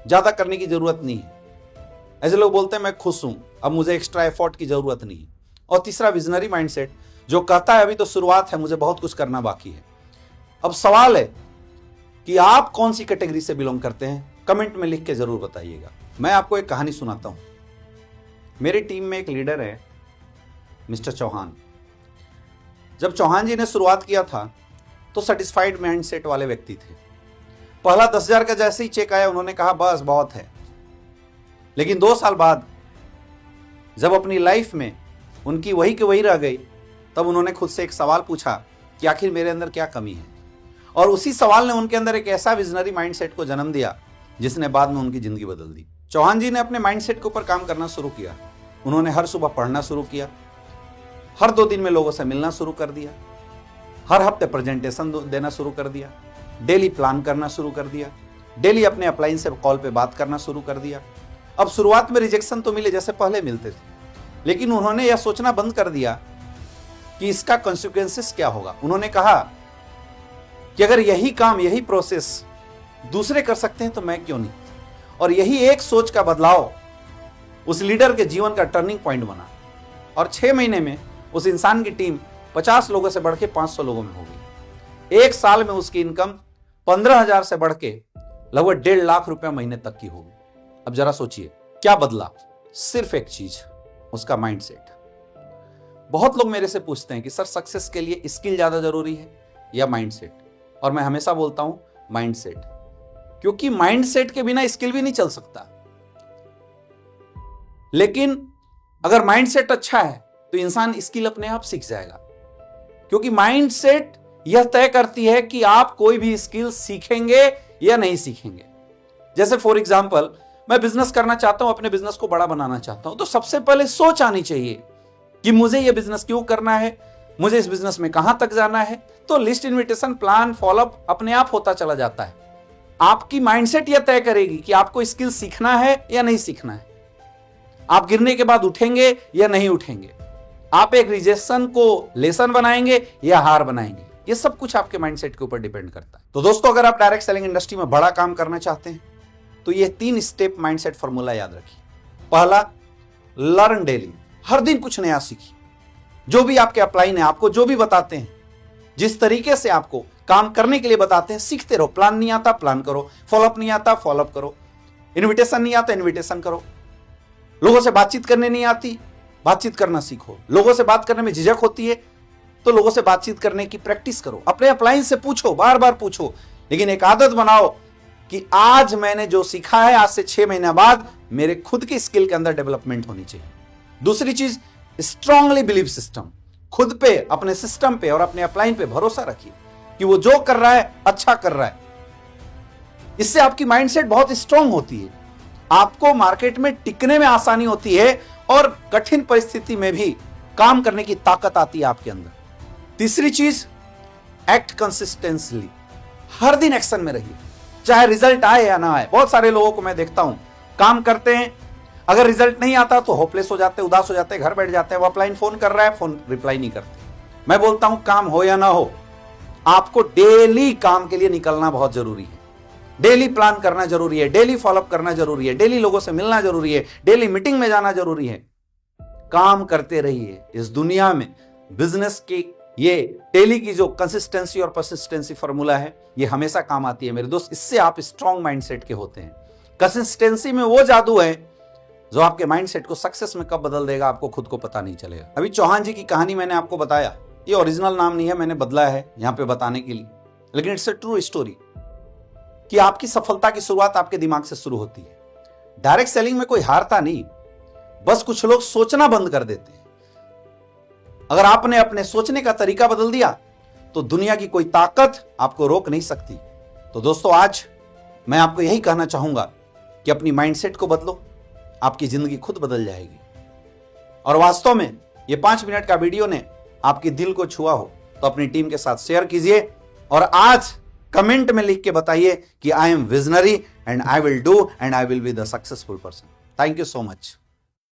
ज्यादा करने की जरूरत नहीं है। ऐसे लोग बोलते हैं मैं खुश हूं, अब मुझे एक्स्ट्रा एफर्ट की जरूरत नहीं है। और तीसरा विजनरी माइंडसेट जो कहता है अभी तो शुरुआत है, मुझे बहुत कुछ करना बाकी है। अब सवाल है कि आप कौन सी कैटेगरी से बिलोंग करते हैं, कमेंट में लिख के जरूर बताइएगा। मैं आपको एक कहानी सुनाता हूं। मेरी टीम में एक लीडर है मिस्टर चौहान। जब चौहान जी ने शुरुआत किया था तो सेटिस्फाइड माइंडसेट वाले व्यक्ति थे। पहला 10,000 का जैसे ही चेक आया उन्होंने कहा बस बहुत है। लेकिन 2 साल बाद जब अपनी लाइफ में उनकी वही की वही रह गई, तब उन्होंने खुद से एक सवाल पूछा कि आखिर मेरे अंदर क्या कमी है। और उसी सवाल ने उनके अंदर एक ऐसा विजनरी माइंडसेट को जन्म दिया जिसने बाद में उनकी जिंदगी बदल दी। चौहान जी ने अपने माइंडसेट के ऊपर काम करना शुरू किया। उन्होंने हर सुबह पढ़ना शुरू किया, हर 2 दिन में लोगों से मिलना शुरू कर दिया, हर हफ्ते प्रेजेंटेशन देना शुरू कर दिया, डेली प्लान करना शुरू कर दिया, डेली अपने अपलाइन से कॉल पे बात करना शुरू कर दिया। अब शुरुआत में रिजेक्शन तो मिले जैसे पहले मिलते थे, लेकिन उन्होंने यह सोचना बंद कर दिया कि इसका कॉन्सिक्वेंसेस क्या होगा। उन्होंने कहा कि अगर यही काम, यही प्रोसेस दूसरे कर सकते हैं तो मैं क्यों नहीं। और यही एक सोच का बदलाव उस लीडर के जीवन का टर्निंग पॉइंट बना। और 6 महीने में उस इंसान की टीम 50 लोगों से बढ़ के 500 लोगों में हो गई। 1 साल में उसकी इनकम 15,000 से बढ़ के लगभग 1.5 लाख रुपया महीने तक की होगी। अब जरा सोचिए क्या बदला। सिर्फ एक चीज, उसका माइंडसेट। बहुत लोग मेरे से पूछते हैं कि सर सक्सेस के लिए स्किल ज्यादा जरूरी है या माइंडसेट, और मैं हमेशा बोलता हूं माइंडसेट, क्योंकि माइंडसेट के बिना स्किल भी नहीं चल सकता। लेकिन अगर माइंडसेट अच्छा है तो इंसान स्किल अपने आप सीख जाएगा, क्योंकि माइंडसेट यह तय करती है कि आप कोई भी स्किल सीखेंगे या नहीं सीखेंगे। जैसे फॉर एग्जांपल मैं बिजनेस करना चाहता हूं, अपने बिजनेस को बड़ा बनाना चाहता हूं, तो सबसे पहले सोच आनी चाहिए कि मुझे यह बिजनेस क्यों करना है, मुझे इस बिजनेस में कहां तक जाना है। तो लिस्ट, इन्विटेशन, प्लान, फॉलोअप अपने आप होता चला जाता है। आपकी माइंडसेट यह तय करेगी कि आपको स्किल सीखना है या नहीं सीखना है। आप गिरने के बाद उठेंगे या नहीं उठेंगे। आप एक रिजेक्शन को लेसन बनाएंगे या हार बनाएंगे। ये सब कुछ आपके माइंडसेट के ऊपर डिपेंड करता है। तो दोस्तों, अगर आप डायरेक्ट सेलिंग इंडस्ट्री में बड़ा काम करना चाहते हैं तो ये 3 स्टेप माइंडसेट फॉर्मूला याद रखिए। पहला, लर्न डेली। हर दिन कुछ नया सीखिए। जो भी आपके अपलाइन है, आपको जो भी बताते हैं, जिस तरीके से आपको काम करने के लिए बताते हैं, सीखते रहो। प्लान नहीं आता प्लान करो, फॉलोअप नहीं आता फॉलोअप करो, इन्विटेशन नहीं आता इन्विटेशन करो, लोगों से बातचीत करने नहीं आती, बातचीत करना सीखो। लोगों से बात करने में झिझक होती है तो लोगों से बातचीत करने की प्रैक्टिस करो। अपने अपलाइन से पूछो, बार बार पूछो, लेकिन एक आदत बनाओ कि आज मैंने जो सीखा है, आज से 6 महीने बाद मेरे खुद की स्किल के अंदर डेवलपमेंट होनी चाहिए। दूसरी चीज, स्ट्रांगली बिलीव सिस्टम। खुद पे, अपने सिस्टम पे और अपने अपलाइन पे भरोसा रखिए कि वो जो कर रहा है अच्छा कर रहा है। इससे आपकी माइंडसेट बहुत स्ट्रांग होती है, आपको मार्केट में टिकने में आसानी होती है और कठिन परिस्थिति में भी काम करने की ताकत आती है आपके अंदर। तीसरी चीज, एक्ट कंसिस्टेंटली। हर दिन एक्शन में रहिए, चाहे रिजल्ट आए या ना आए। बहुत सारे लोगों को मैं देखता हूं, काम करते हैं, अगर रिजल्ट नहीं आता तो होपलेस हो जाते, उदास हो जाते, घर बैठ जाते हैं। वो अपलाइन फोन कर रहा है, फोन रिप्लाई नहीं करते। मैं बोलता हूं काम हो या ना हो, आपको डेली काम के लिए निकलना बहुत जरूरी है। डेली प्लान करना जरूरी है, डेली फॉलोअप करना जरूरी है, डेली लोगों से मिलना जरूरी है, डेली मीटिंग में जाना जरूरी है। काम करते रहिए। इस दुनिया में बिजनेस की ये डेली की जो कंसिस्टेंसी और परसिस्टेंसी फॉर्मूला है, ये हमेशा काम आती है मेरे दोस्त। इससे आप स्ट्रांग माइंडसेट के होते हैं। कंसिस्टेंसी में वो जादू है जो आपके माइंडसेट को सक्सेस में कब बदल देगा, आपको खुद को पता नहीं चलेगा। अभी चौहान जी की कहानी मैंने आपको बताया, ये ओरिजिनल नाम नहीं है, मैंने बदला है यहां पे बताने के लिए, लेकिन इट्स अ ट्रू स्टोरी कि आपकी सफलता की शुरुआत आपके दिमाग से शुरू होती है। डायरेक्ट सेलिंग में कोई हारता नहीं, बस कुछ लोग सोचना बंद कर देते हैं। अगर आपने अपने सोचने का तरीका बदल दिया तो दुनिया की कोई ताकत आपको रोक नहीं सकती। तो दोस्तों, आज मैं आपको यही कहना चाहूंगा कि अपनी माइंडसेट को बदलो, आपकी जिंदगी खुद बदल जाएगी। और वास्तव में ये 5 मिनट का वीडियो ने आपके दिल को छुआ हो तो अपनी टीम के साथ शेयर कीजिए और आज कमेंट में लिख के बताइए कि I am visionary and I will do and I will be the successful person. Thank you so much.